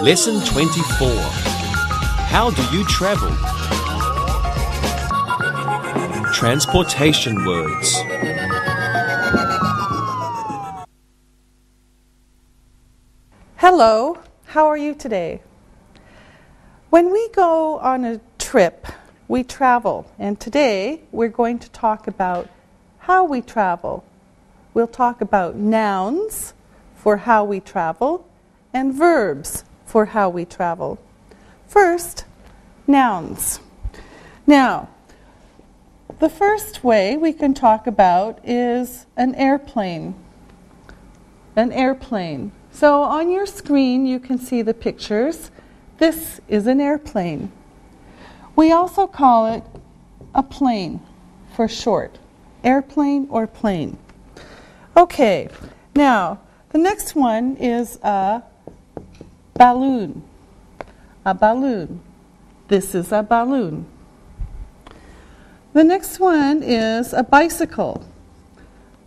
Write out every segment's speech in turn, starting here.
Lesson 24. How do you travel? Transportation words. Hello, how are you today? When we go on a trip, we travel, and today we're going to talk about how we travel. We'll talk about nouns for how we travel and verbs for how we travel. First, nouns. Now, the first way we can talk about is an airplane. An airplane. So on your screen you can see the pictures. This is an airplane. We also call it a plane for short. Airplane or plane. Okay, now the next one is a balloon. A balloon. This is a balloon. The next one is a bicycle.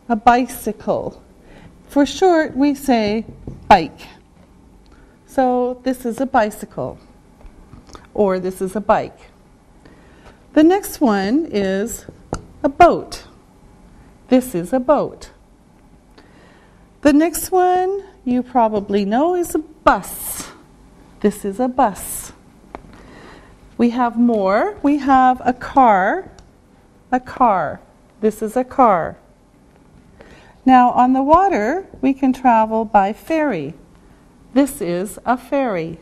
A bicycle. For short, we say bike. So this is a bicycle, or this is a bike. The next one is a boat. This is a boat. The next one you probably know is a bus. This is a bus. We have more. We have a car. A car. This is a car. Now on the water we can travel by ferry. This is a ferry.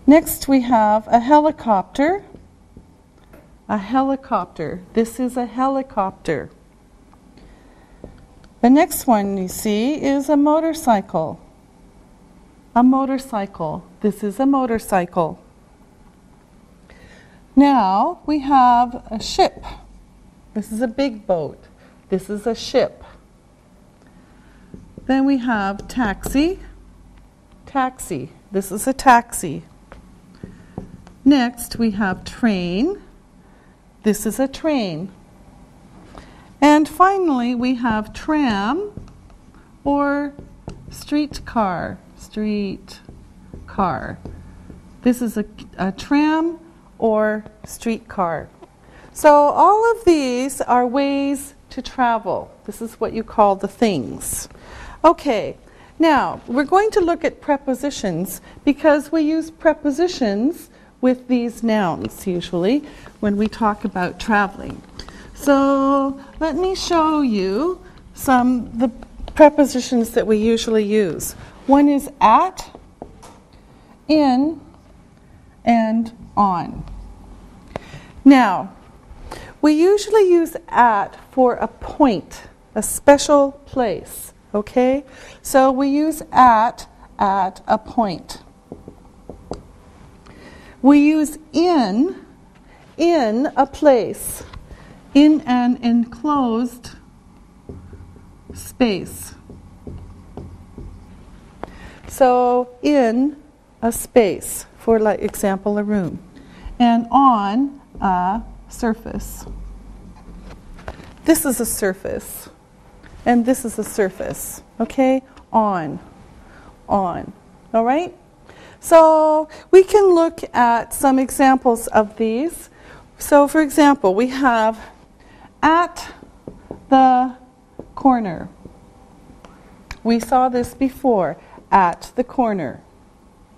Next we have a helicopter. A helicopter. This is a helicopter. The next one you see is a motorcycle. A motorcycle. This is a motorcycle. Now we have a ship. This is a big boat. This is a ship. Then we have taxi. Taxi. This is a taxi. Next we have train. This is a train. And finally we have tram or streetcar. Streetcar. This is a tram or streetcar. So all of these are ways to travel. This is what you call the things. Okay, now we're going to look at prepositions because we use prepositions with these nouns usually when we talk about traveling. So let me show you the prepositions that we usually use. One is at, in, and on. Now, we usually use at for a point, a special place, okay? So we use at a point. We use in a place, in an enclosed space. So in a space, for like example, a room, and on a surface. This is a surface, and this is a surface, okay? On, all right? So we can look at some examples of these. So for example, we have at the corner. We saw this before, at the corner,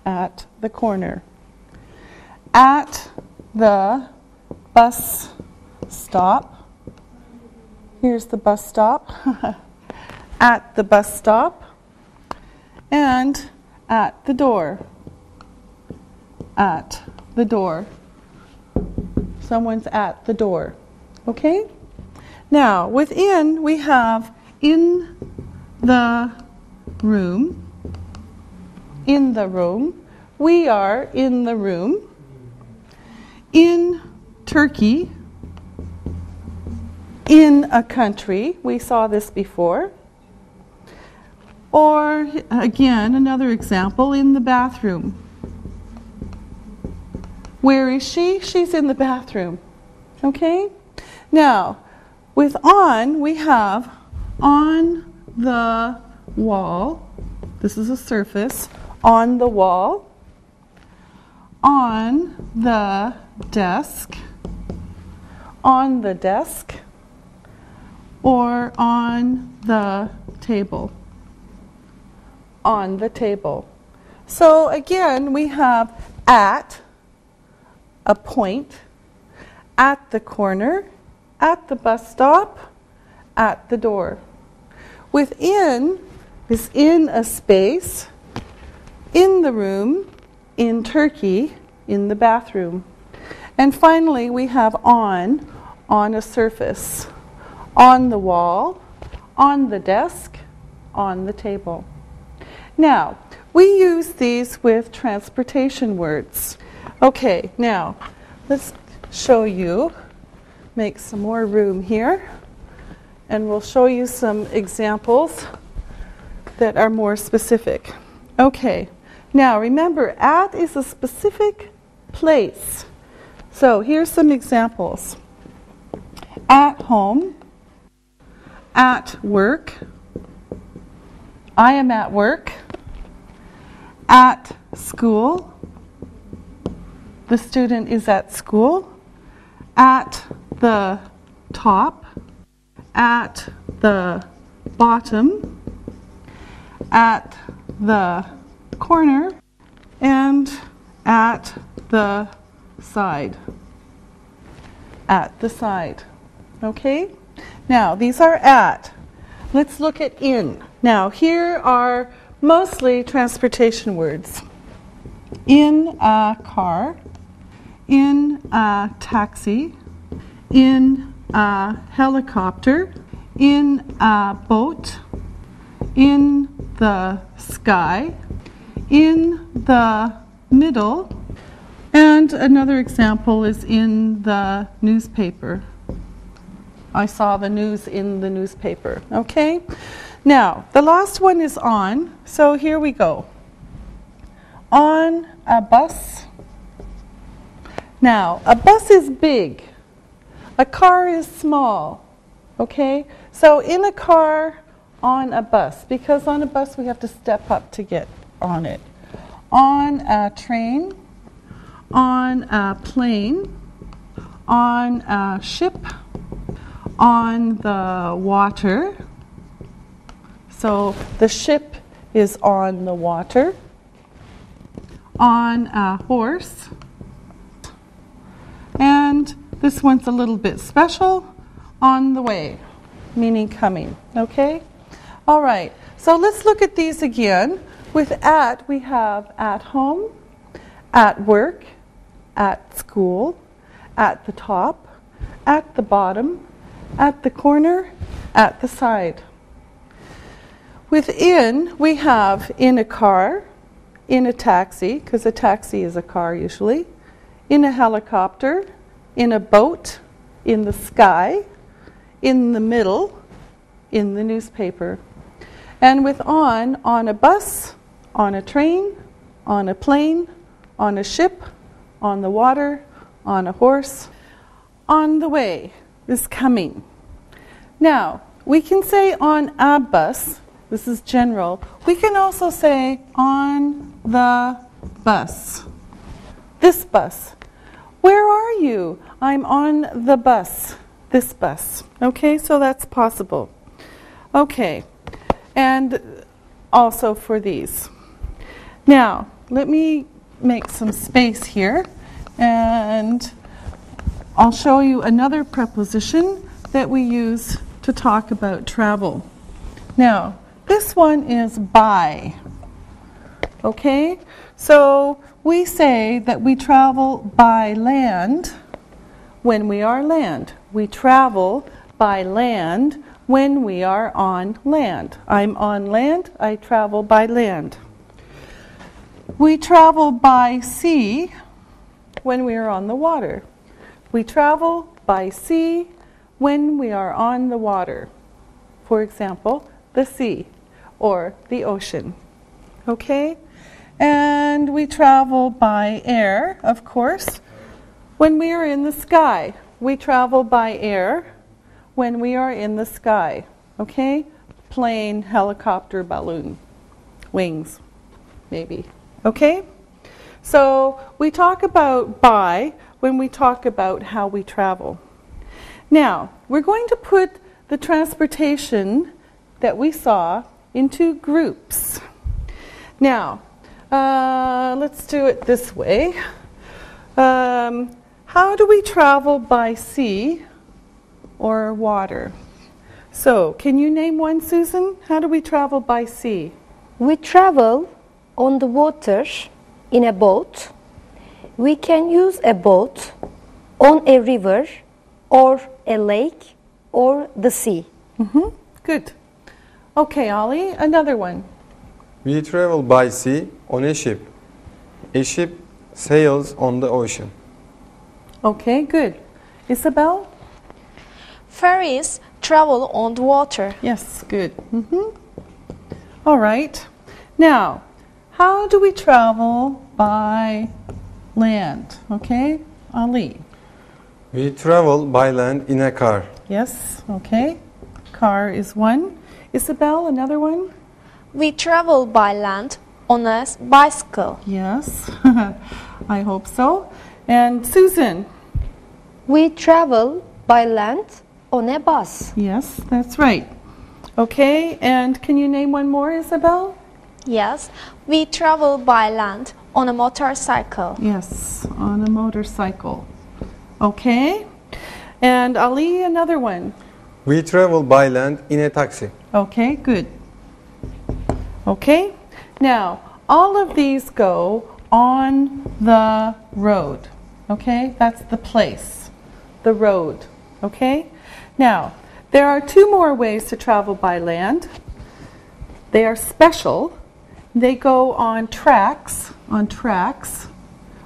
at the corner. At the bus stop. Here's the bus stop. At the bus stop. And at the door. At the door. Someone's at the door. Okay? Now, within we have in the room. In the room. We are in the room. In Turkey. In a country. We saw this before. Or, again, another example, in the bathroom. Where is she? She's in the bathroom. Okay? Now, with on, we have on the wall. This is a surface. on the wall, on the desk, on the desk, or on the table. On the table. So again, we have at, a point, at the corner, at the bus stop, at the door. Within is in a space, in the room, in Turkey, in the bathroom. And finally, we have on a surface, on the wall, on the desk, on the table. Now, we use these with transportation words. Okay, now, let's show you, make some more room here, and we'll show you some examples that are more specific. Okay, now remember, at is a specific place. So here's some examples. At home, at work, I am at work, at school, the student is at school, at the top, at the bottom, at the corner, and at the side. At the side. Okay? Now, these are at. Let's look at in. Now, here are mostly transportation words. In a car, in a taxi, in a helicopter, in a boat, in the sky, in the middle, and another example is in the newspaper. I saw the news in the newspaper. Okay? Now, the last one is on, so here we go. On a bus. Now, a bus is big. A car is small. Okay? So in a car, on a bus, because on a bus we have to step up to get on it. On a train, on a plane, on a ship, on the water. So the ship is on the water. On a horse. And this one's a little bit special. On the way, meaning coming. Okay? All right. So let's look at these again. With at, we have at home, at work, at school, at the top, at the bottom, at the corner, at the side. Within, we have in a car, in a taxi, because a taxi is a car usually, in a helicopter, in a boat, in the sky, in the middle, in the newspaper. And with on a bus, on a train, on a plane, on a ship, on the water, on a horse. On the way is coming. Now, we can say on a bus. This is general. We can also say on the bus. This bus. Where are you? I'm on the bus. This bus. Okay, so that's possible. Okay, and also for these. Now, let me make some space here, and I'll show you another preposition that we use to talk about travel. Now, this one is by. Okay? So we say that we travel by land when we are land. We travel by land when we are on land. I'm on land, I travel by land. We travel by sea when we are on the water. We travel by sea when we are on the water. For example, the sea or the ocean. Okay? And we travel by air, of course, when we are in the sky. We travel by air when we are in the sky. Okay? Plane, helicopter, balloon, wings. maybe. Okay? So we talk about by when we talk about how we travel. Now, we're going to put the transportation that we saw into groups. Now, let's do it this way. How do we travel by sea or water? So, can you name one, Susan? How do we travel by sea? We travel on the water in a boat. We can use a boat on a river or a lake or the sea. Good. Okay, Ollie, another one. We travel by sea on a ship. A ship sails on the ocean. Okay, good. Isabel? Ferries travel on the water. Yes, good. All right. Now, how do we travel by land? Okay, Ali. We travel by land in a car. Yes, okay. Car is one. Isabel, another one? We travel by land on a bicycle. Yes, I hope so. And Susan? We travel by land on a bus. Yes, that's right. Okay, and can you name one more, Isabel? Yes, we travel by land on a motorcycle. Yes, on a motorcycle. Okay. And Ali, another one. We travel by land in a taxi. Okay, good. Okay. Now, all of these go on the road. Okay, that's the place, the road. Okay. Now, there are two more ways to travel by land. They are special. They go on tracks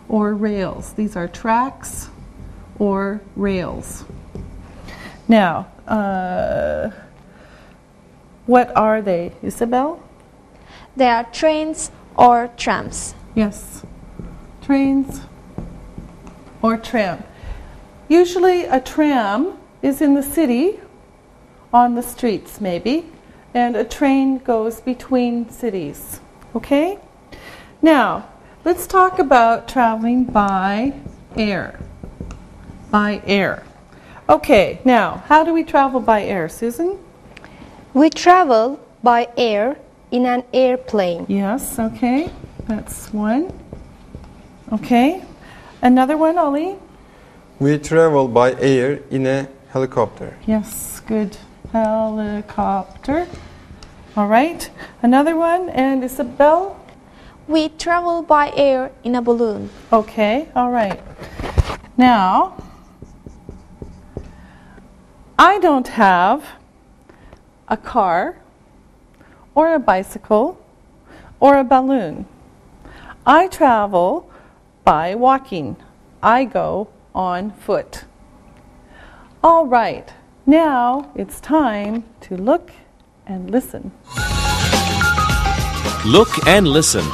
or rails. These are tracks or rails. Now, what are they, Isabel? They are trains or trams. Yes, trains or tram. Usually a tram is in the city, on the streets maybe, and a train goes between cities. Okay? Now, let's talk about traveling by air. By air. Okay, now, how do we travel by air, Susan? We travel by air in an airplane. Yes, okay, that's one. Okay, another one, Ollie? We travel by air in a helicopter. Yes, good. Helicopter. All right, another one, and Isabel? We travel by air in a balloon. Okay, all right. Now, I don't have a car or a bicycle or a balloon. I travel by walking. I go on foot. All right, now it's time to look and listen. Look and listen.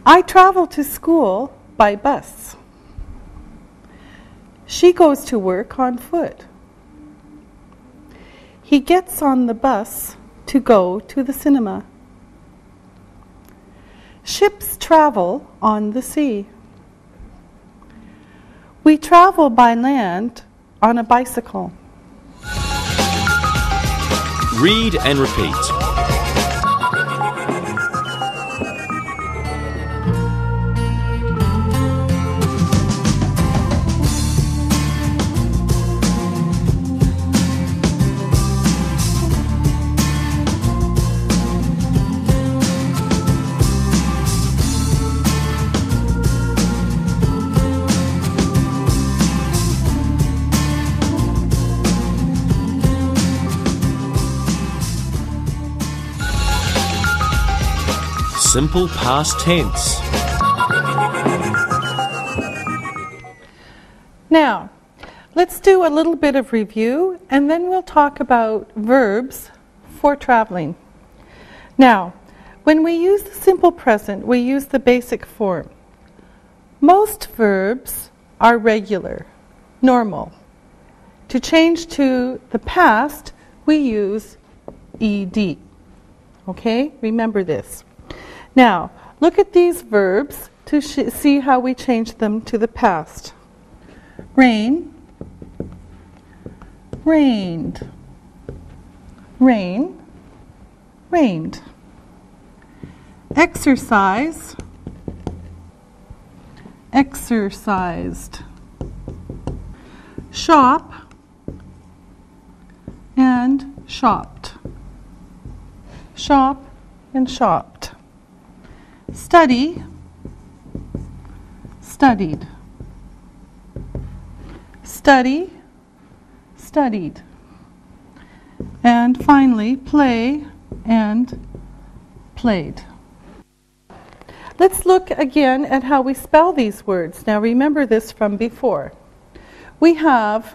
I travel to school by bus. She goes to work on foot. He gets on the bus to go to the cinema. Ships travel on the sea. We travel by land on a bicycle. Read and repeat. Simple past tense. Now, let's do a little bit of review and then we'll talk about verbs for traveling. Now, when we use the simple present, we use the basic form. Most verbs are regular, normal. To change to the past, we use ed. Okay, remember this. Now, look at these verbs to see how we change them to the past. Rain, rained. Rain, rained. Exercise, exercised. Shop and shopped. Shop and shopped. Study, studied. Study, studied. And finally, play and played. Let's look again at how we spell these words. Now remember this from before. We have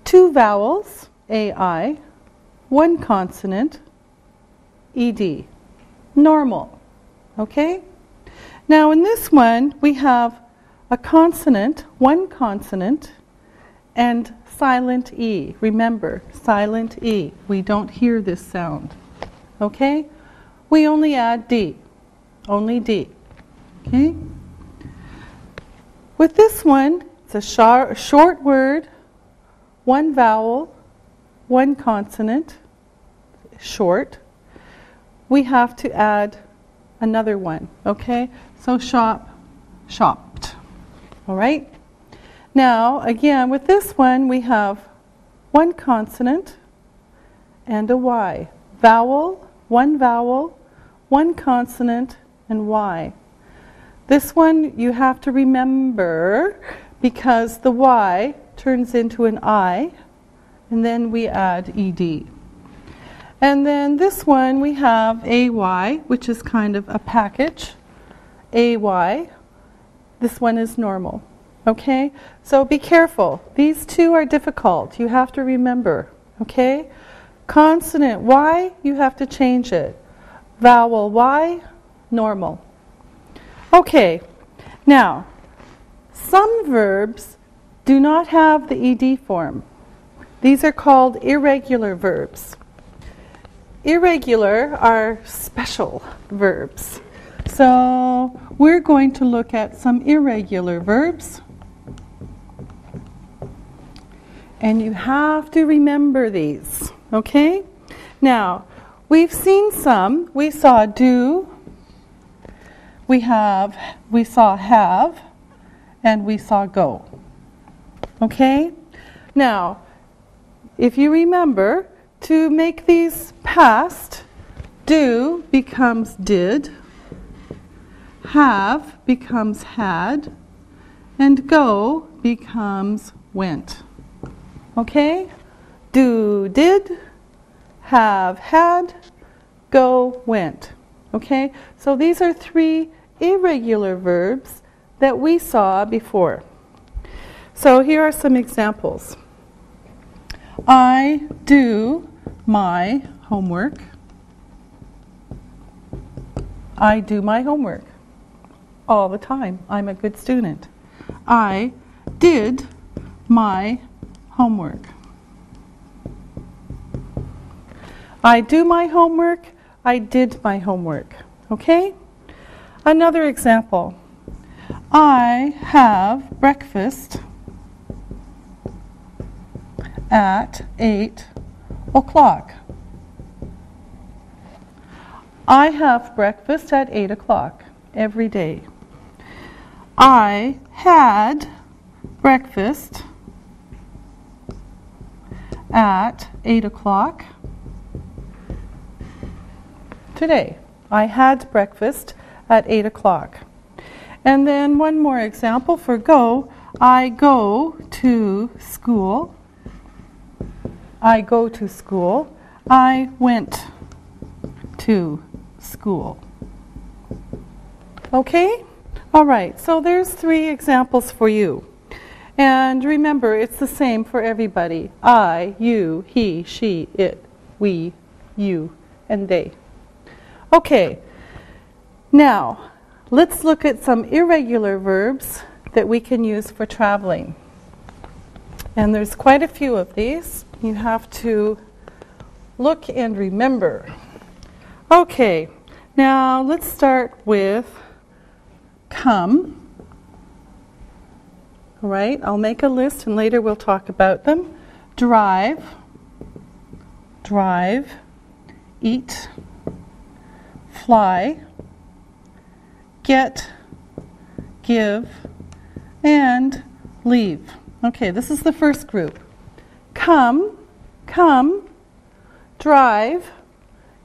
2 vowels, AI, 1 consonant, ED. Normal. Okay? Now in this one, we have a consonant, 1 consonant, and silent E. Remember, silent E. We don't hear this sound. Okay? We only add D. Only D. Okay? With this one, it's a short word, 1 vowel, 1 consonant, short. We have to add another one. Okay? So shop, shopped. All right? Now, again, with this one, we have 1 consonant and a Y. Vowel, 1 vowel, 1 consonant, and Y. This one you have to remember because the Y turns into an I, and then we add ED. And then this one we have AY, which is kind of a package. AY. This one is normal. Okay? So be careful. These 2 are difficult. You have to remember. Okay? Consonant Y, you have to change it. Vowel Y, normal. Okay. Now, some verbs do not have the ED form. These are called irregular verbs. Irregular are special verbs. So we're going to look at some irregular verbs. And you have to remember these, okay? Now, we've seen some. We saw do, we saw have, and we saw go. Okay? Now, if you remember, to make these past, do becomes did, have becomes had, and go becomes went. Okay? Do, did, have, had, go, went. Okay? So these are 3 irregular verbs that we saw before. So here are some examples. I do my homework. I do my homework all the time. I'm a good student. I did my homework. I do my homework. I did my homework. Okay? Another example. I have breakfast at 8 o'clock. I have breakfast at 8 o'clock every day. I had breakfast at 8 o'clock today. I had breakfast at 8 o'clock. And then one more example for go. I go to school. I go to school. I went to school. Okay? All right, so there's 3 examples for you. And remember, it's the same for everybody. I, you, he, she, it, we, you, and they. Okay, now let's look at some irregular verbs that we can use for traveling. And there's quite a few of these. You have to look and remember. Okay, now let's start with come. All right, I'll make a list and later we'll talk about them. Drive, drive, eat, fly, get, give, and leave. Okay, this is the first group. Come, come, drive,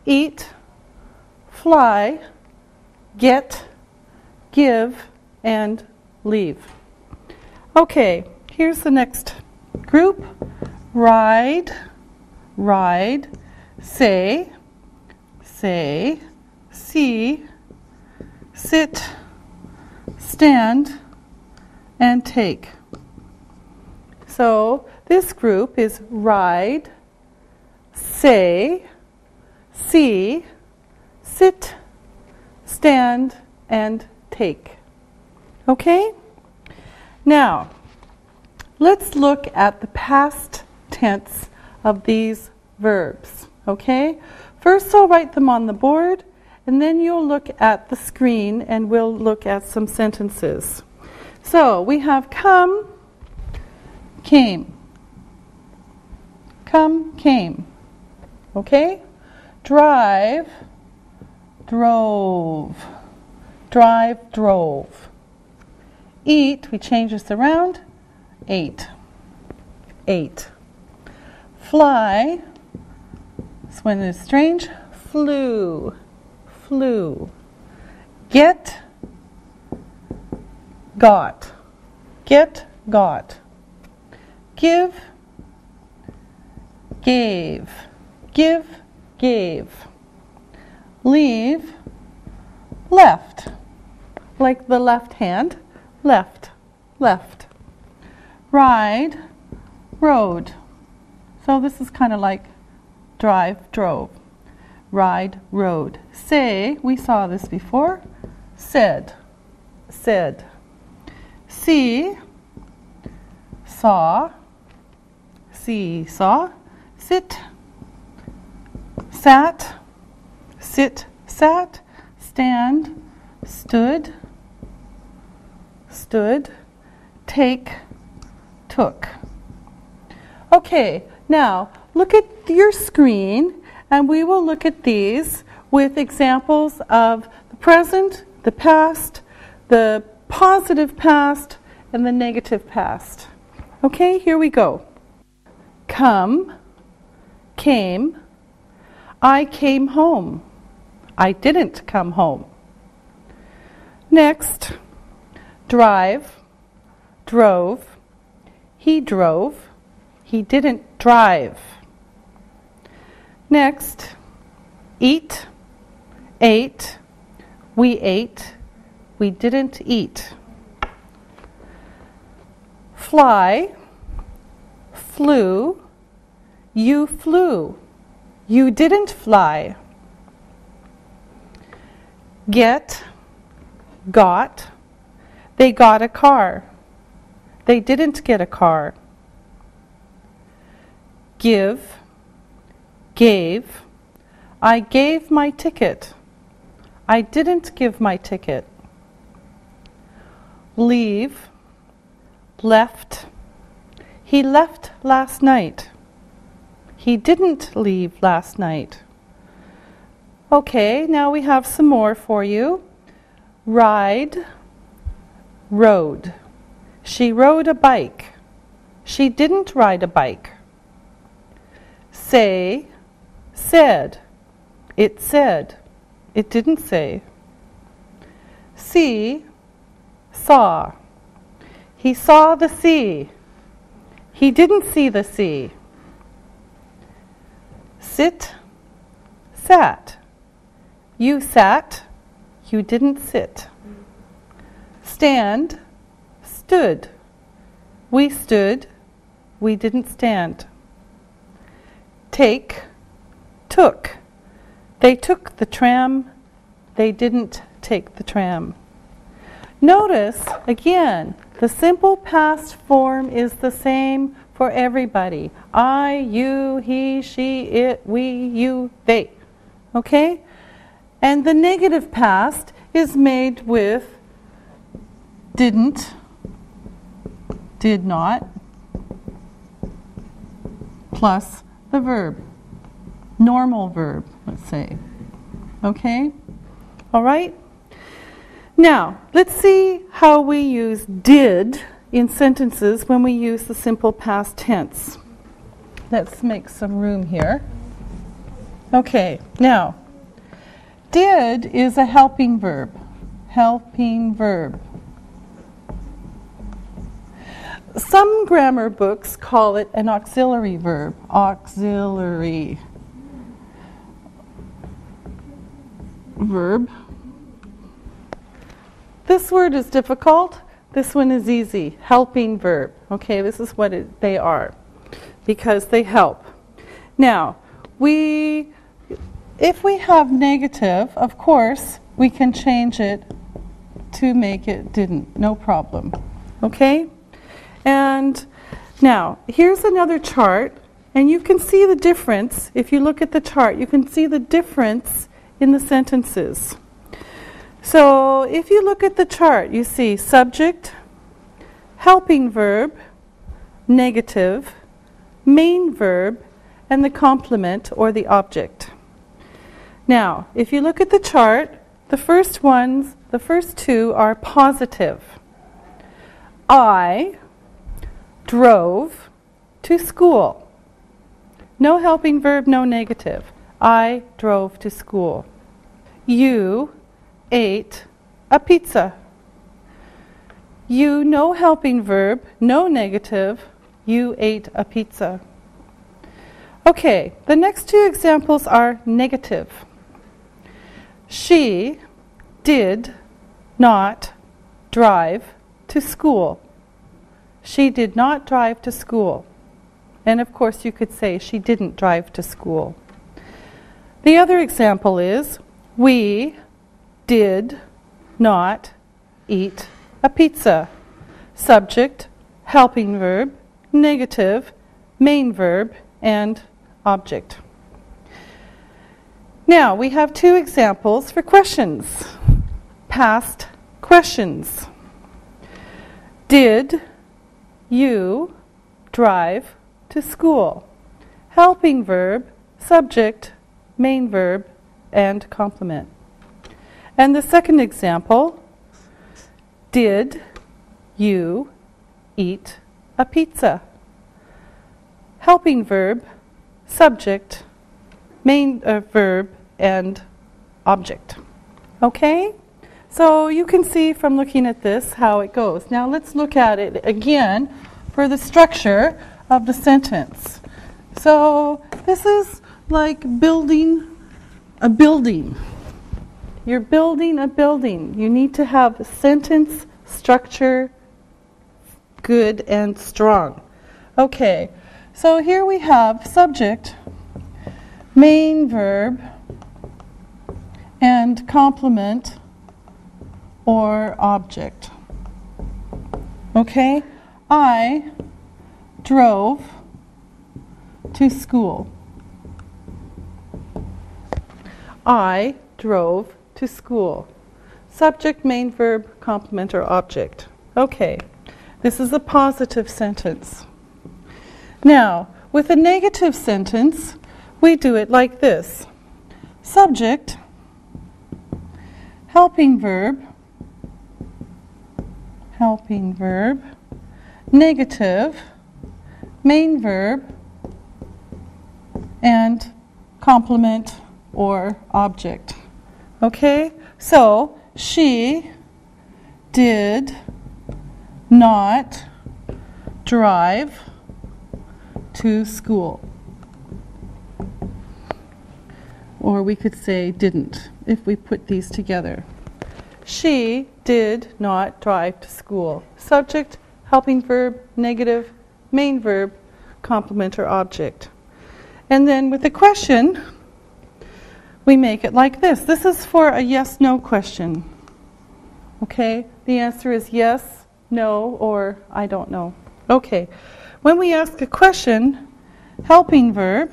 eat, fly, get, give, and leave. Okay, here's the next group. Ride, ride, say, say, see, sit, stand, and take. So this group is ride, say, see, sit, stand, and take. Okay? Now, let's look at the past tense of these verbs. Okay? First I'll write them on the board, and then you'll look at the screen and we'll look at some sentences. So we have come, came. Come, came. Okay? Drive, drove. Drive, drove. Eat, we change this around, ate. Ate. Fly, this one is strange, flew. Flew. Get, got. Get, got. Give, gave. Give, gave. Leave, left. Like the left hand, left, left. Ride, rode. So this is kind of like drive, drove. Ride, rode. Say, we saw this before, said, said. See, saw, see, saw. Sit, sat, sit, sat. Stand, stood, stood. Take, took. Okay, now look at your screen and we will look at these with examples of the present, the past, the positive past, and the negative past. Okay, here we go. Come, came, I came home. I didn't come home. Next, drive, drove, he drove, he didn't drive. Next, eat, ate, we ate, we didn't eat. Fly, flew, you flew, you didn't fly. Get, got, they got a car, they didn't get a car. Give, gave, I gave my ticket, I didn't give my ticket. Leave, left, he left last night, he didn't leave last night. Okay, now we have some more for you. Ride, rode. She rode a bike. She didn't ride a bike. Say, said. It said. It didn't say. See, saw. He saw the sea. He didn't see the sea. Sit, sat. You sat, you didn't sit. Stand, stood. We stood, we didn't stand. Take, took. They took the tram, they didn't take the tram. Notice, again, The simple past form is the same for everybody. I, you, he, she, it, we, you, they. Okay? And the negative past is made with didn't, did not, plus the verb. Normal verb, let's say. Okay? All right? Now, let's see how we use did in sentences when we use the simple past tense. Let's make some room here. Okay, now, did is a helping verb. Helping verb. Some grammar books call it an auxiliary verb. Auxiliary verb. This word is difficult. This one is easy. Helping verb. Okay, this is what they are because they help. Now, if we have negative, of course, we can change it to make it didn't. No problem. Okay? And now, here's another chart, and you can see the difference. If you look at the chart, you can see the difference in the sentences. So if you look at the chart, you see subject, helping verb, negative, main verb, and the complement or the object. Now, if you look at the chart, the first two are positive. I drove to school. No helping verb, no negative. I drove to school. You ate a pizza. You, no helping verb, no negative. You ate a pizza. Okay, the next two examples are negative. She did not drive to school. She did not drive to school. And of course you could say she didn't drive to school. The other example is we did not eat a pizza. Subject, helping verb, negative, main verb, and object. Now we have two examples for questions. Past questions. Did you drive to school? Helping verb, subject, main verb, and complement. And the second example, did you eat a pizza? Helping verb, subject, main verb, and object. Okay? So you can see from looking at this how it goes. Now let's look at it again for the structure of the sentence. So this is like building a building. You're building a building. You need to have sentence structure good and strong. Okay, so here we have subject, main verb, and complement or object. Okay, I drove to school. I drove to school. Subject, main verb, complement, or object. Okay, this is a positive sentence. Now, with a negative sentence, we do it like this. Subject, helping verb, negative, main verb, and complement or object. Okay, so she did not drive to school. Or we could say didn't if we put these together. She did not drive to school. Subject, helping verb, negative, main verb, complement or object. And then with the question, we make it like this. This is for a yes-no question. Okay, the answer is yes, know, or I don't know. Okay. When we ask a question, helping verb,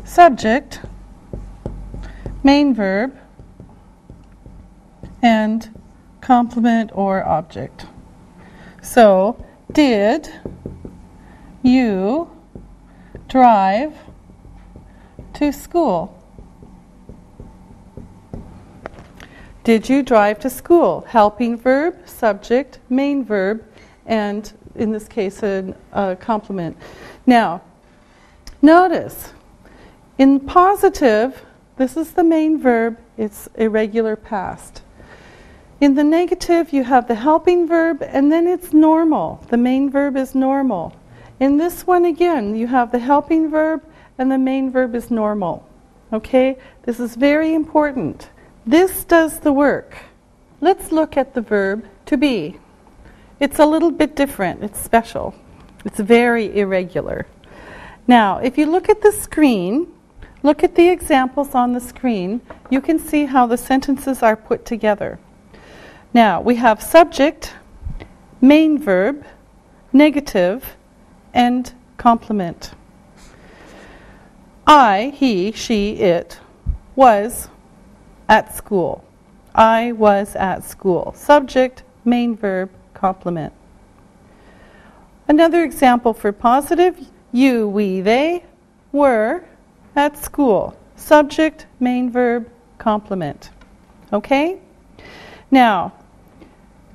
subject, main verb, and complement or object. So, did you drive to school? Did you drive to school? Helping verb, subject, main verb, and in this case a complement. Now, notice, in positive, this is the main verb, it's irregular past. In the negative, you have the helping verb, and then it's normal. The main verb is normal. In this one again, you have the helping verb, and the main verb is normal. Okay? This is very important. This does the work. Let's look at the verb to be. It's a little bit different. It's special. It's very irregular. Now, if you look at the screen, look at the examples on the screen, you can see how the sentences are put together. Now, we have subject, main verb, negative, and complement. I, he, she, it was at school. I was at school. Subject, main verb, complement. Another example for positive, you, we, they were at school. Subject, main verb, complement. Okay? Now,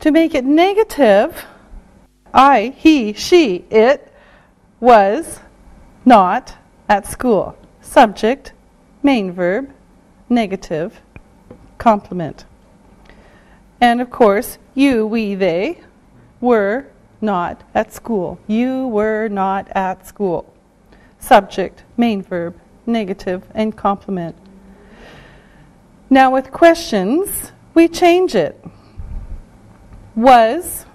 to make it negative, I, he, she, it was not at school. Subject, main verb, negative, complement. And of course, you, we, they were not at school. You were not at school. Subject, main verb, negative, and complement. Now with questions, we change it. Was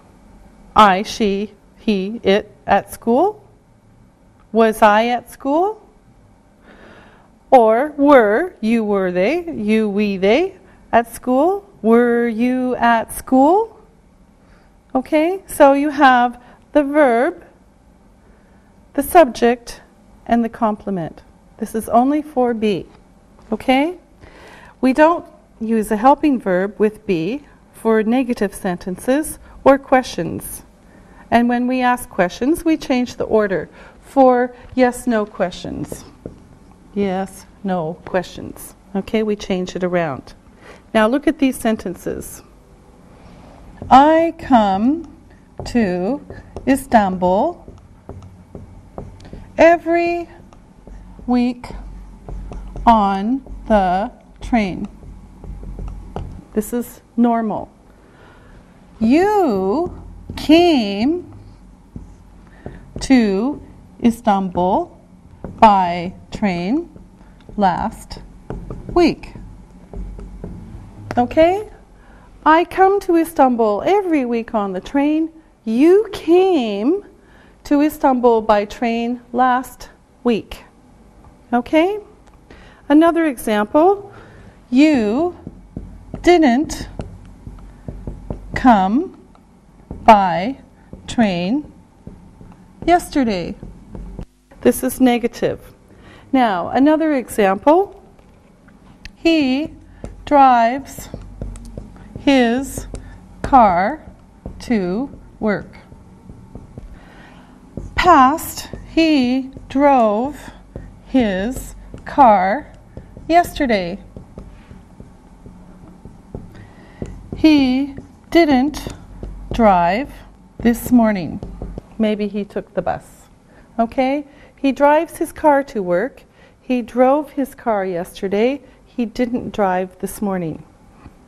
I, she, he, it at school? Was I at school? Or were, you, were, they, you, we, they at school? Were you at school? Okay, so you have the verb, the subject, and the complement. This is only for be. Okay? We don't use a helping verb with be for negative sentences or questions. And when we ask questions, we change the order for yes, no questions. Yes, no questions. Okay, we change it around. Now look at these sentences. I come to Istanbul every week on the train. This is normal. You came to Istanbul by train last week. Okay? I come to Istanbul every week on the train. You came to Istanbul by train last week. Okay? Another example. You didn't come by train yesterday. This is negative. Now, another example. He drives his car to work. Past, he drove his car yesterday. He didn't drive this morning. Maybe he took the bus. Okay? He drives his car to work. He drove his car yesterday. He didn't drive this morning.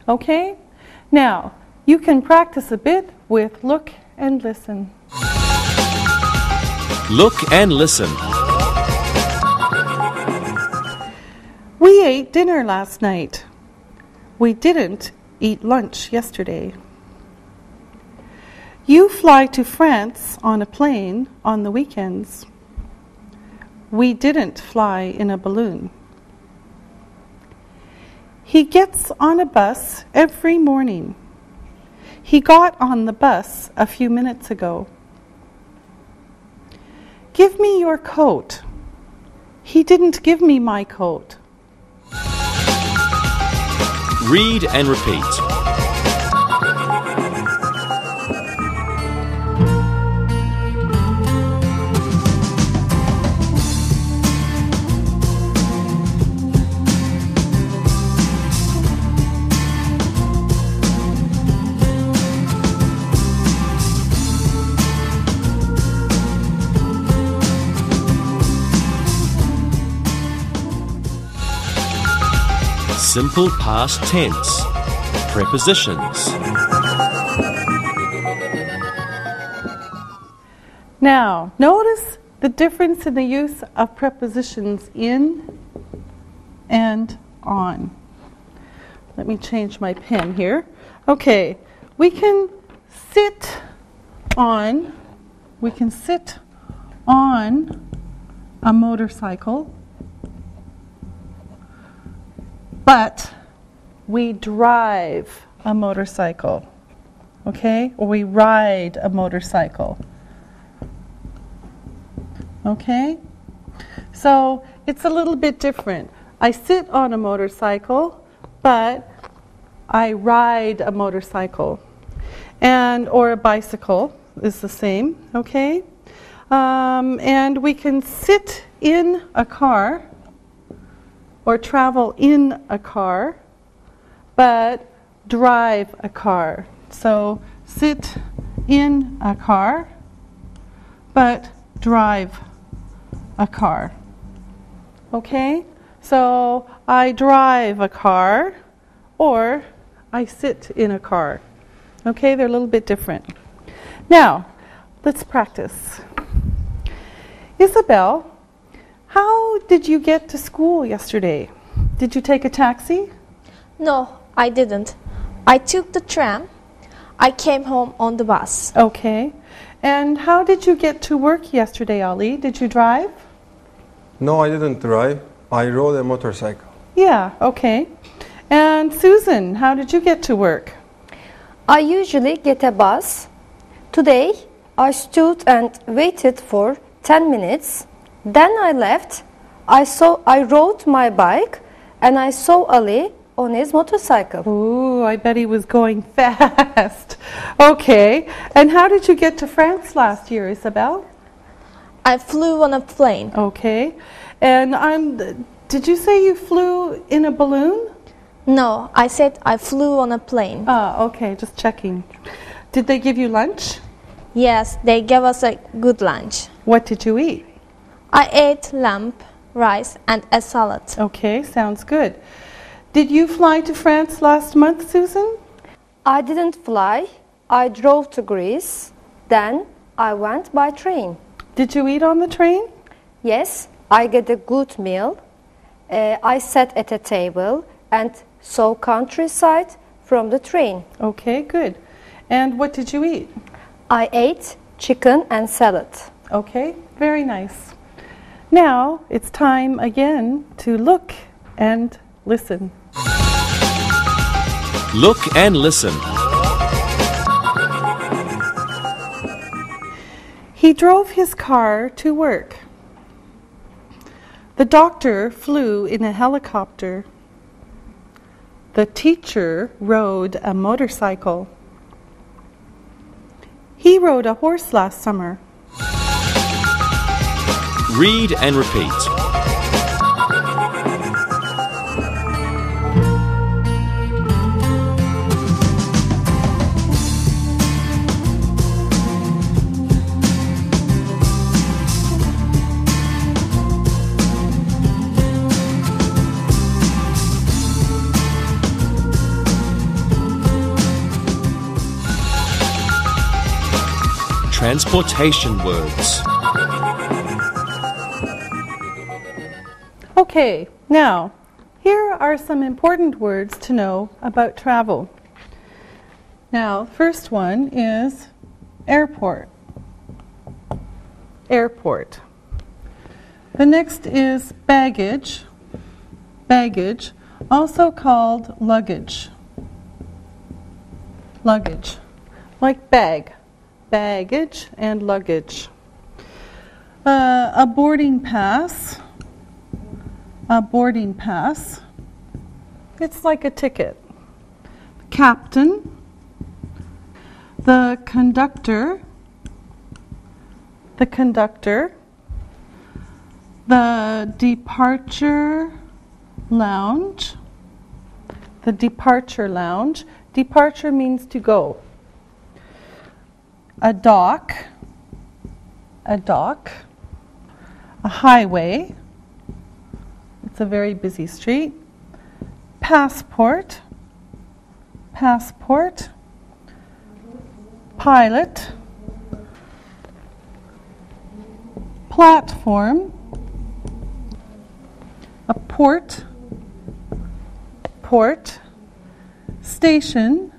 Okay? Now, you can practice a bit with look and listen. Look and listen. We ate dinner last night. We didn't eat lunch yesterday. You fly to France on a plane on the weekends. We didn't fly in a balloon. He gets on a bus every morning. He got on the bus a few minutes ago. Give me your coat. He didn't give me my coat. Read and repeat. Simple past tense. Prepositions. Now, notice the difference in the use of prepositions in and on. Let me change my pen here. Okay, we can sit on a motorcycle, but we drive a motorcycle, okay? Or we ride a motorcycle, okay? So it's a little bit different. I sit on a motorcycle, but I ride a motorcycle. Or a bicycle is the same, okay? And we can sit in a car or travel in a car, but drive a car. So sit in a car, but drive a car. Okay? So I drive a car, or I sit in a car. Okay, they're a little bit different. Now, let's practice. Isabel, how did you get to school yesterday? Did you take a taxi? No, I didn't. I took the tram. I came home on the bus. Okay. And how did you get to work yesterday, Ali? Did you drive? No, I didn't drive. I rode a motorcycle. Yeah, okay. And Susan, how did you get to work? I usually get a bus. Today, I stood and waited for 10 minutes. Then I left. I rode my bike and I saw Ali on his motorcycle. Ooh, I bet he was going fast. Okay. And how did you get to France last year, Isabel? I flew on a plane. Okay. And did you say you flew in a balloon? No, I said I flew on a plane. Ah, okay, just checking. Did they give you lunch? Yes, they gave us a good lunch. What did you eat? I ate lamb, rice, and a salad. Okay, sounds good. Did you fly to France last month, Susan? I didn't fly. I drove to Greece. Then I went by train. Did you eat on the train? Yes, I get a good meal. I sat at a table and saw countryside from the train. Okay, good. And what did you eat? I ate chicken and salad. Okay, very nice. Now it's time again to look and listen. Look and listen. He drove his car to work. The doctor flew in a helicopter. The teacher rode a motorcycle. He rode a horse last summer. Read and repeat. Transportation words. Okay, now here are some important words to know about travel. Now, first one is airport. Airport. The next is baggage. Baggage. also called luggage. Luggage, like bag, baggage and luggage. A boarding pass, a boarding pass. It's like a ticket. Captain, the conductor, the departure lounge, the departure lounge. Departure means to go. A dock, a highway, it's a very busy street. Passport, pilot, platform, a port, station,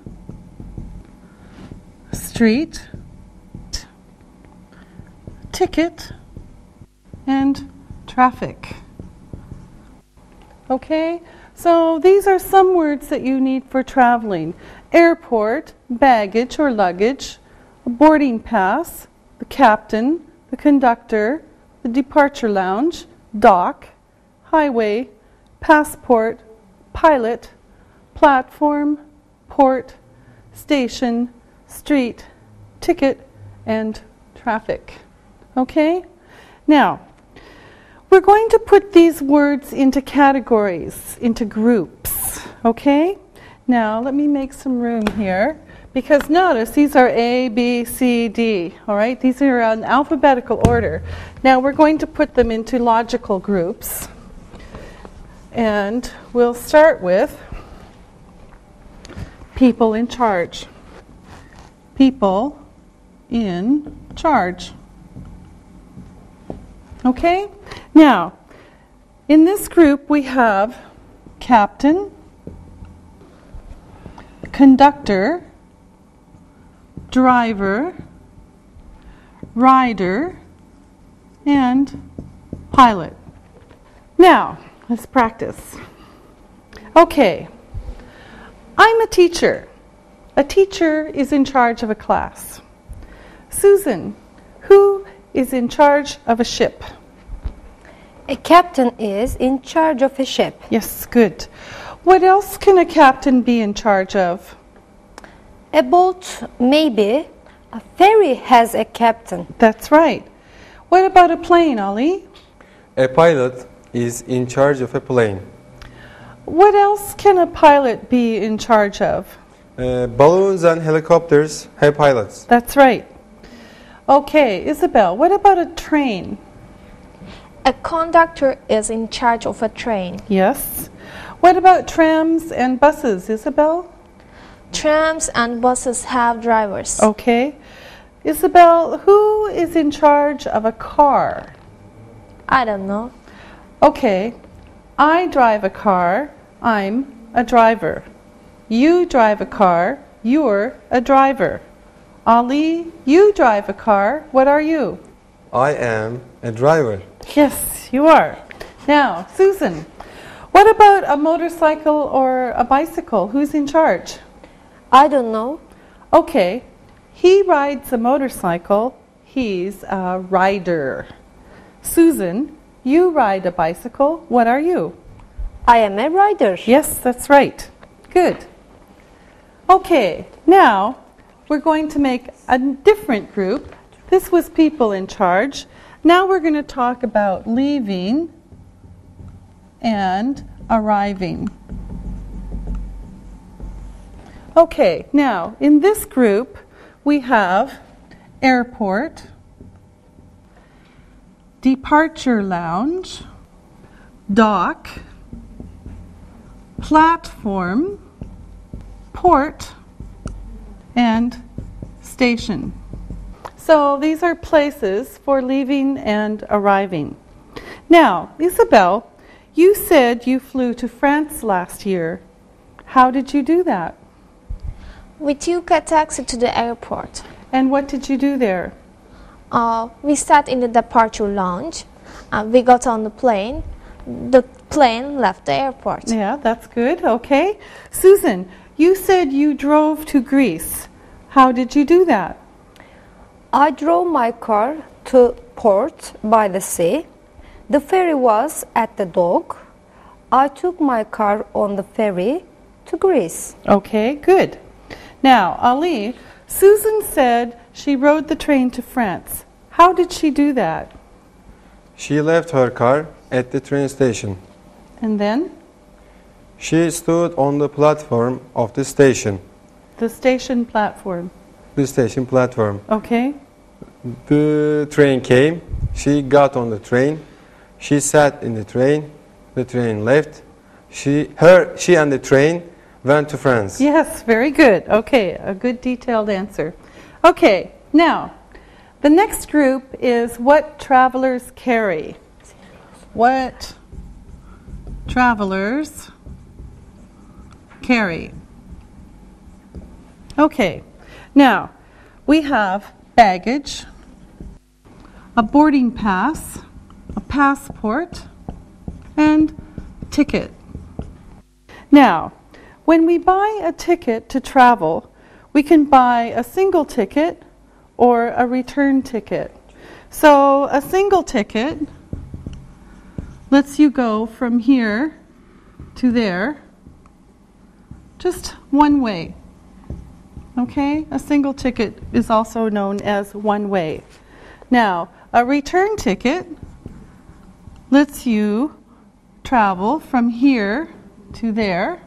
street, ticket, and traffic. Okay, so these are some words that you need for traveling. Airport, baggage or luggage, a boarding pass, the captain, the conductor, the departure lounge, dock, highway, passport, pilot, platform, port, station, street, ticket, and traffic. Okay? Now, we're going to put these words into categories, into groups. Okay? Now, let me make some room here, because notice these are A, B, C, D. All right? These are in alphabetical order. Now, we're going to put them into logical groups. And we'll start with people in charge. People in charge. Okay? Now, in this group we have captain, conductor, driver, rider, and pilot. Now, let's practice. Okay. I'm a teacher. A teacher is in charge of a class. Susan, who is in charge of a ship? A captain is in charge of a ship. Yes, good. What else can a captain be in charge of? A boat, maybe. A ferry has a captain. That's right. What about a plane, Ollie? A pilot is in charge of a plane. What else can a pilot be in charge of? Balloons and helicopters have pilots. That's right. Okay, Isabel, what about a train? A conductor is in charge of a train. Yes. What about trams and buses, Isabel? Trams and buses have drivers. Okay. Isabel, who is in charge of a car? I don't know. Okay. I drive a car. I'm a driver. You drive a car. You're a driver. Ali, you drive a car. What are you? I am a driver. Yes, you are. Now, Susan, what about a motorcycle or a bicycle? Who's in charge? I don't know. Okay, he rides a motorcycle. He's a rider. Susan, you ride a bicycle. What are you? I am a rider. Yes, that's right. Good. Okay, now we're going to make a different group. This was people in charge. Now we're going to talk about leaving and arriving. Okay, now in this group we have airport, departure lounge, dock, platform, port, and station. So these are places for leaving and arriving. Now, Isabel, you said you flew to France last year. How did you do that? We took a taxi to the airport. And what did you do there? We sat in the departure lounge. We got on the plane. The plane left the airport. Yeah, that's good. Okay. Susan, you said you drove to Greece. How did you do that? I drove my car to port by the sea. The ferry was at the dock. I took my car on the ferry to Greece. Okay, good. Now, Ali, Susan said she rode the train to France. How did she do that? She left her car at the train station. And then? She stood on the platform of the station. The station platform. The station platform. Okay. The train came. She got on the train. She sat in the train. The train left. She and the train went to France. Yes, very good. Okay, a good detailed answer. Okay, now, the next group is what travelers carry. What travelers carry. Okay, now, we have baggage, a boarding pass, a passport, and ticket. Now, when we buy a ticket to travel, we can buy a single ticket or a return ticket. So a single ticket lets you go from here to there, just one way. Okay, a single ticket is also known as one way. Now, a return ticket lets you travel from here to there,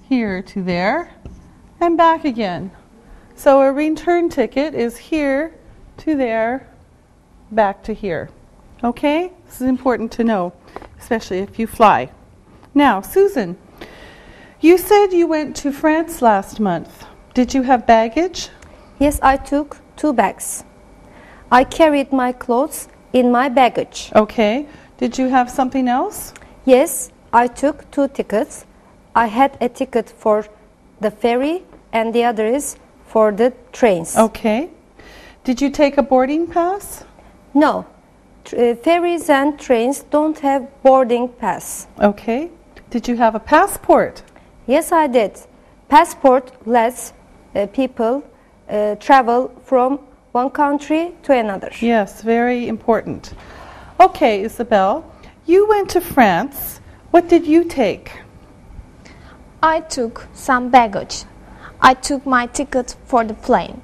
here to there, and back again. So a return ticket is here to there, back to here. Okay? This is important to know, especially if you fly. Now, Susan, you said you went to France last month. Did you have baggage? Yes, I took 2 bags. I carried my clothes in my baggage. Okay. Did you have something else? Yes, I took 2 tickets. I had a ticket for the ferry and the other is for the trains. Okay. Did you take a boarding pass? No, ferries and trains don't have boarding pass. Okay. Did you have a passport? Yes, I did. Passport lets people travel from one country to another. Yes, very important. Okay, Isabel, you went to France. What did you take? I took some baggage. I took my ticket for the plane.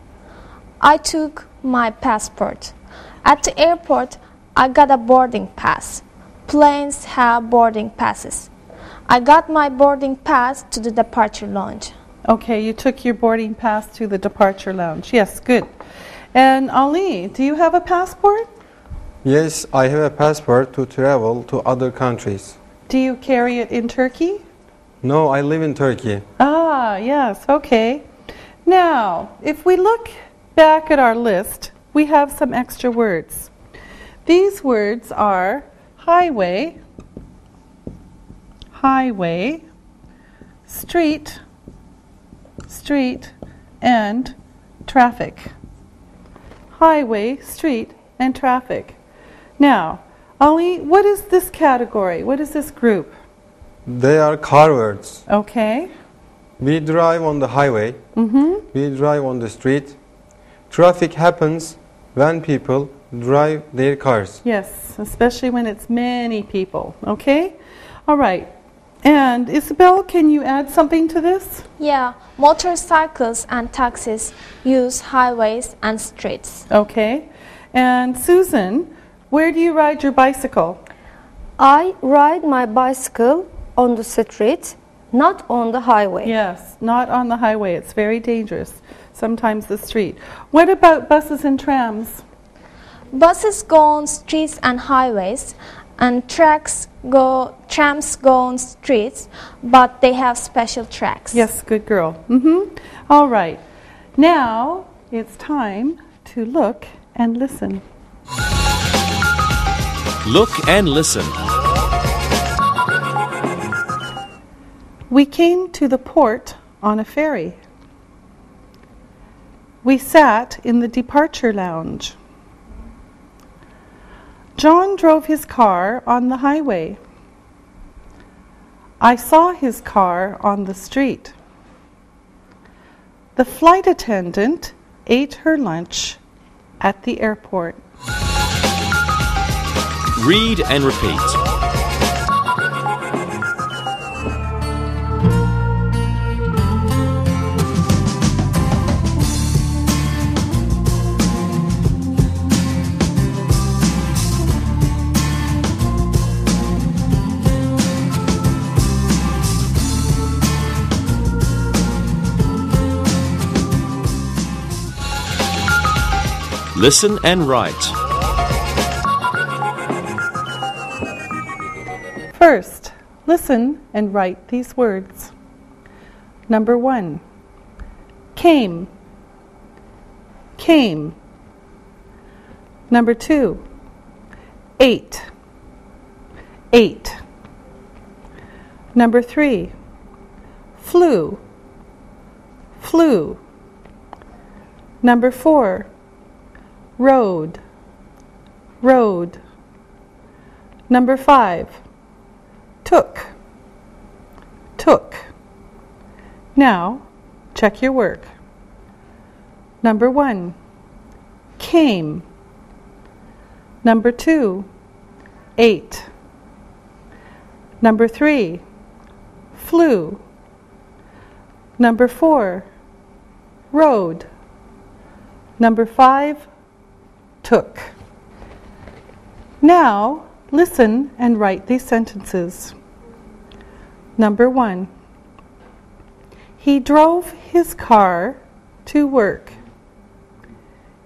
I took my passport. At the airport, I got a boarding pass. Planes have boarding passes. I got my boarding pass to the departure lounge. Okay, you took your boarding pass to the departure lounge. Yes, good. And Ali, do you have a passport? Yes, I have a passport to travel to other countries. Do you carry it in Turkey? No, I live in Turkey. Ah, yes, okay. Now, if we look back at our list, we have some extra words. These words are highway, highway, street, street, and traffic. Highway, street, and traffic. Now, Ali, what is this category? What is this group? They are car words. Okay. We drive on the highway. We drive on the street. Traffic happens when people drive their cars. Yes, especially when it's many people. Okay? All right. And Isabel, can you add something to this? Yeah, motorcycles and taxis use highways and streets. Okay. And Susan, where do you ride your bicycle? I ride my bicycle on the street, not on the highway. Yes, not on the highway. It's very dangerous. Sometimes the street. What about buses and trams? Buses go on streets and highways, and trams go on streets, but they have special tracks. Yes, good girl. All right. Now it's time to look and listen. Look and listen. We came to the port on a ferry. We sat in the departure lounge. John drove his car on the highway. I saw his car on the street. The flight attendant ate her lunch at the airport. Read and repeat. Listen and write. First, listen and write these words. Number 1, came, came. Number 2, ate, ate. Number 3, flew, flew. Number 4, rode, rode. Number 5, took, took. Now, check your work. Number 1, came. Number 2, ate. Number 3, flew. Number 4, rode. Number 5, took. Now, listen and write these sentences. Number 1, he drove his car to work.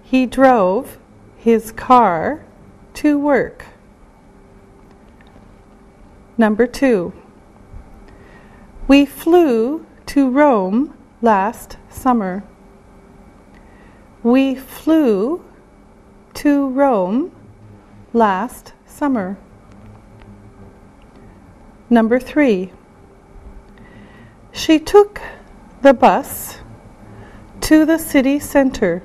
He drove his car to work. Number 2, we flew to Rome last summer. We flew to Rome last summer. Number 3, she took the bus to the city center.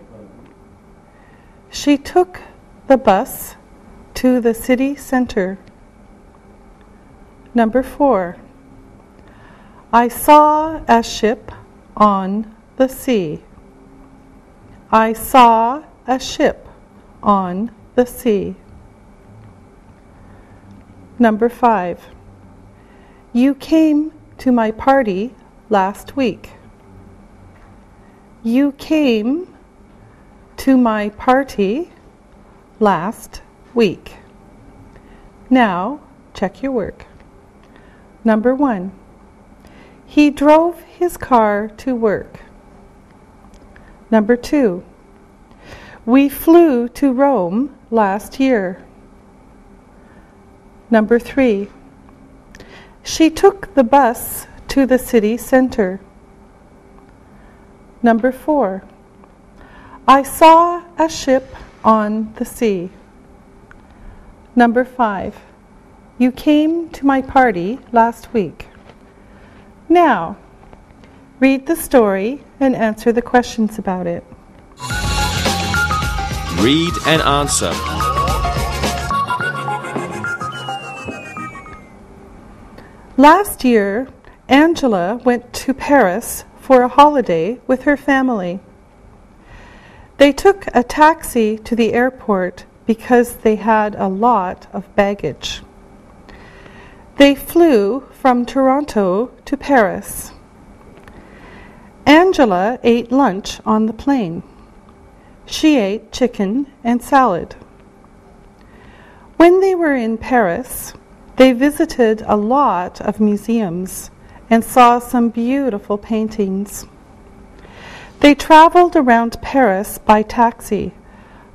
She took the bus to the city center. Number 4, I saw a ship on the sea. I saw a ship on the sea. Number 5, you came to my party last week. You came to my party last week. Now, check your work. Number 1, he drove his car to work. Number 2, we flew to Rome last year. Number 3, she took the bus to the city center. Number 4, I saw a ship on the sea. Number 5, you came to my party last week. Now, read the story and answer the questions about it. Read and answer. Last year, Angela went to Paris for a holiday with her family. They took a taxi to the airport because they had a lot of baggage. They flew from Toronto to Paris. Angela ate lunch on the plane. She ate chicken and salad. When they were in Paris, they visited a lot of museums and saw some beautiful paintings. They traveled around Paris by taxi,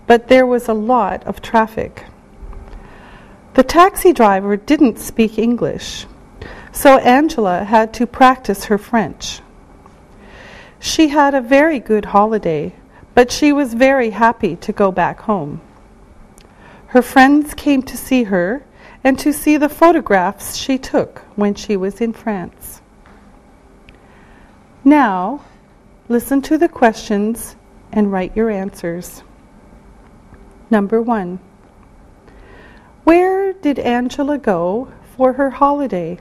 but there was a lot of traffic. The taxi driver didn't speak English, so Angela had to practice her French. She had a very good holiday, but she was very happy to go back home. Her friends came to see her and to see the photographs she took when she was in France. Now, listen to the questions and write your answers. Number 1, where did Angela go for her holiday?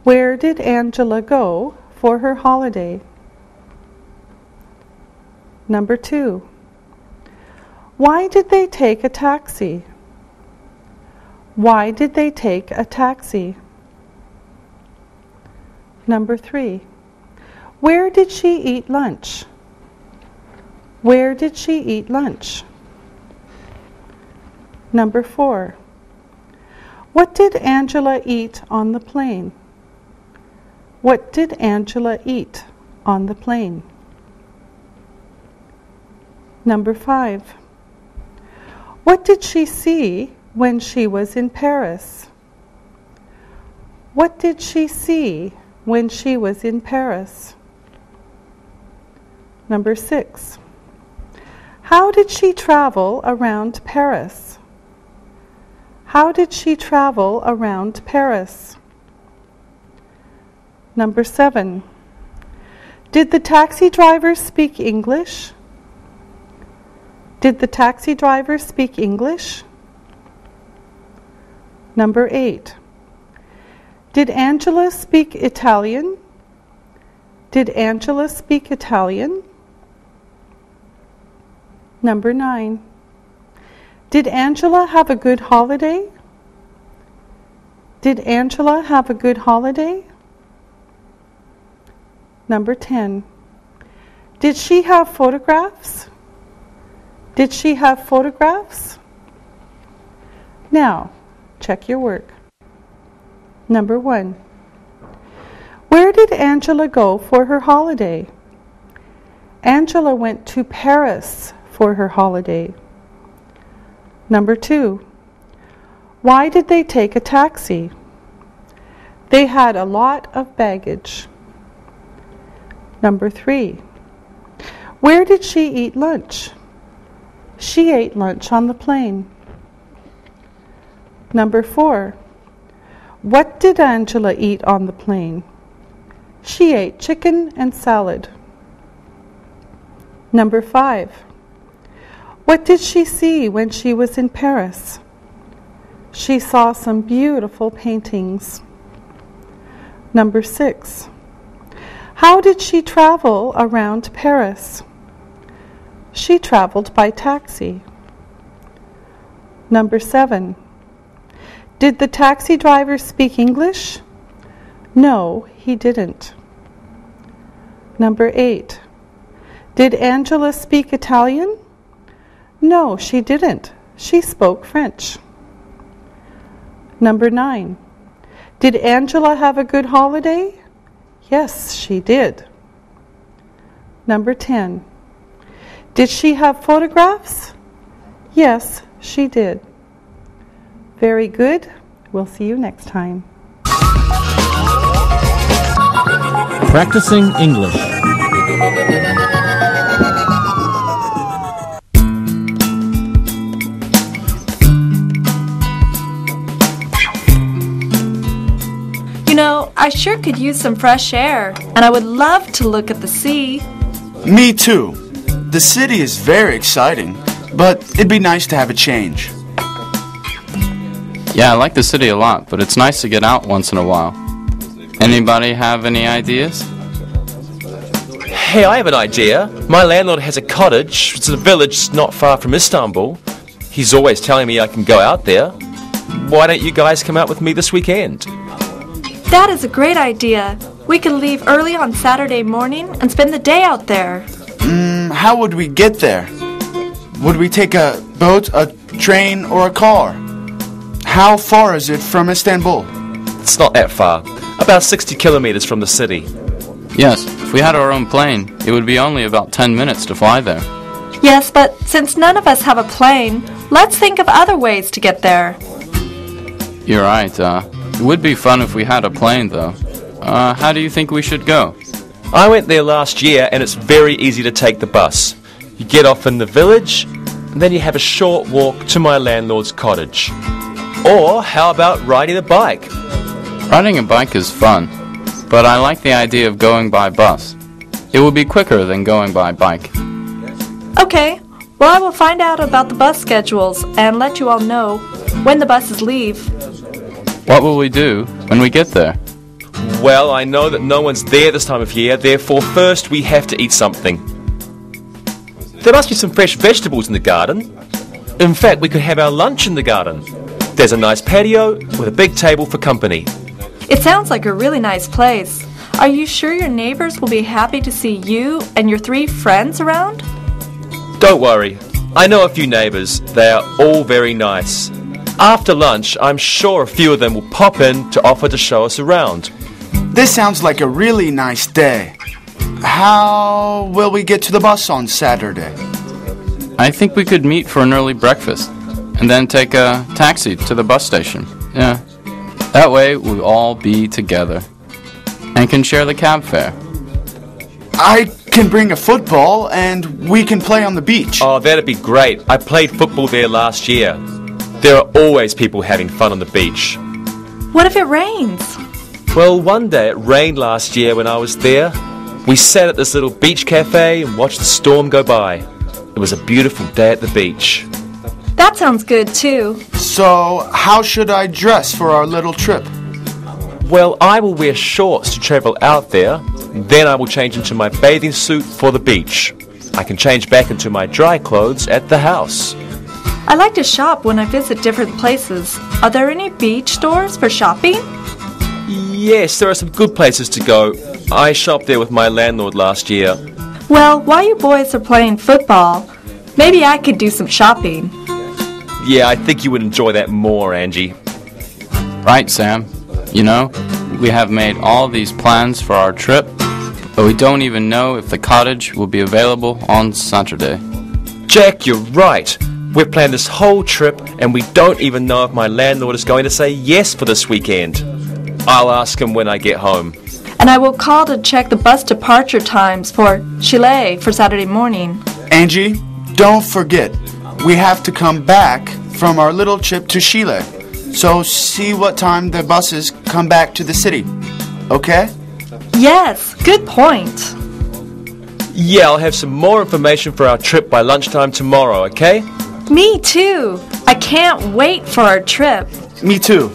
Where did Angela go for her holiday? Number 2. Why did they take a taxi? Why did they take a taxi? Number 3. Where did she eat lunch? Where did she eat lunch? Number 4. What did Angela eat on the plane? What did Angela eat on the plane? Number 5. What did she see when she was in Paris? What did she see when she was in Paris? Number 6. How did she travel around Paris? How did she travel around Paris? Number 7. Did the taxi driver speak English? Did the taxi driver speak English? Number 8. Did Angela speak Italian? Did Angela speak Italian? Number 9. Did Angela have a good holiday? Did Angela have a good holiday? Number 10. Did she have photographs? Did she have photographs? Now, check your work. Number 1. Where did Angela go for her holiday? Angela went to Paris for her holiday. Number 2. Why did they take a taxi? They had a lot of baggage. Number 3. Where did she eat lunch? She ate lunch on the plane. Number 4. What did Angela eat on the plane? She ate chicken and salad. Number 5. What did she see when she was in Paris? She saw some beautiful paintings. Number 6. How did she travel around Paris? She traveled by taxi. Number 7. Did the taxi driver speak English? No, he didn't. Number 8. Did Angela speak Italian? No, she didn't. She spoke French. Number 9. Did Angela have a good holiday? Yes, she did. Number 10. Did she have photographs? Yes, she did. Very good. We'll see you next time. Practicing English. You know, I sure could use some fresh air, and I would love to look at the sea. Me too. The city is very exciting, but it'd be nice to have a change. Yeah, I like the city a lot, but it's nice to get out once in a while. Anybody have any ideas? Hey, I have an idea. My landlord has a cottage. It's a village not far from Istanbul. He's always telling me I can go out there. Why don't you guys come out with me this weekend? That is a great idea. We could leave early on Saturday morning and spend the day out there. How would we get there? Would we take a boat, a train, or a car? How far is it from Istanbul? It's not that far. About 60 kilometers from the city. Yes, if we had our own plane, it would be only about 10 minutes to fly there. Yes, but since none of us have a plane, let's think of other ways to get there. You're right, it would be fun if we had a plane, though. How do you think we should go? I went there last year and it's very easy to take the bus. You get off in the village, and then you have a short walk to my landlord's cottage. Or how about riding a bike? Riding a bike is fun, but I like the idea of going by bus. It will be quicker than going by bike. Okay, well I will find out about the bus schedules and let you all know when the buses leave. What will we do when we get there? Well, I know that no one's there this time of year, therefore first we have to eat something. There must be some fresh vegetables in the garden. In fact, we could have our lunch in the garden. There's a nice patio with a big table for company. It sounds like a really nice place. Are you sure your neighbors will be happy to see you and your 3 friends around? Don't worry, I know a few neighbours. They are all very nice. After lunch, I'm sure a few of them will pop in to offer to show us around. This sounds like a really nice day. How will we get to the bus on Saturday? I think we could meet for an early breakfast and then take a taxi to the bus station. Yeah. That way we'll all be together and can share the cab fare. I can bring a football and we can play on the beach. Oh, that'd be great. I played football there last year. There are always people having fun on the beach. What if it rains? Well, one day it rained last year when I was there. We sat at this little beach cafe and watched the storm go by. It was a beautiful day at the beach. That sounds good too. So, how should I dress for our little trip? Well, I will wear shorts to travel out there. Then I will change into my bathing suit for the beach. I can change back into my dry clothes at the house. I like to shop when I visit different places. Are there any beach stores for shopping? Yes, there are some good places to go. I shopped there with my landlord last year. Well, while you boys are playing football, maybe I could do some shopping. Yeah, I think you would enjoy that more, Angie. Right, Sam. You know, we have made all these plans for our trip, but we don't even know if the cottage will be available on Saturday. Jack, you're right. We've planned this whole trip and we don't even know if my landlord is going to say yes for this weekend. I'll ask him when I get home. And I will call to check the bus departure times for Chile for Saturday morning. Angie, don't forget, we have to come back from our little trip to Chile. So see what time the buses come back to the city. Okay? Yes, good point. Yeah, I'll have some more information for our trip by lunchtime tomorrow, okay? Me too. I can't wait for our trip. Me too.